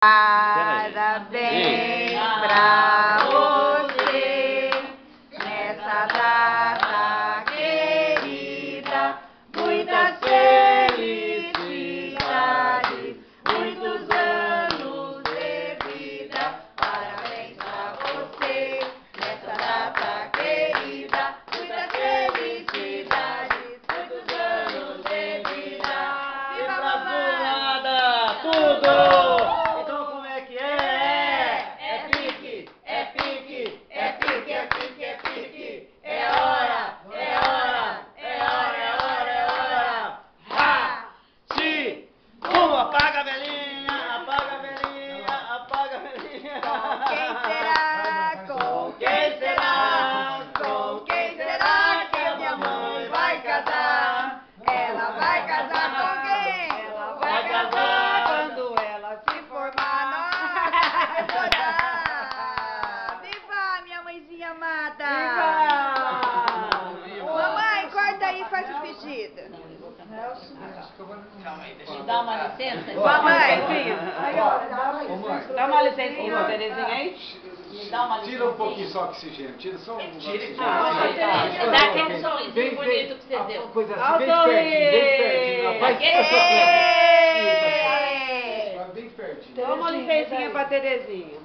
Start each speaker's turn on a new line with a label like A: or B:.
A: Parabéns pra você nessa data querida, muitas felicidades, muitos anos de vida. Parabéns pra você nessa data querida, muitas felicidades, muitos anos de vida.
B: Viva a Azulada! Tudo! Apaga a velhinha, apaga a velhinha, apaga a velhinha.
A: Com quem será? Com quem será que a minha mãe vai casar? Ela vai casar com quem? Ela vai casar quando ela se formar. Nossa, viva minha mãezinha amada! Viva! Mamãe, corta aí e faz o pedido.
C: Me dá uma licença?
A: Mamãe,
C: Dá uma licencinha pra Terezinha aí? Me dá uma licença.
D: Tira um pouquinho só o oxigênio, tira só um oxigênio.
C: Dá aquele sorrisinho bonito que você deu.
D: Coisa assim, bem pertinho, bem pertinho.
C: Dá uma licencinha pra Terezinha.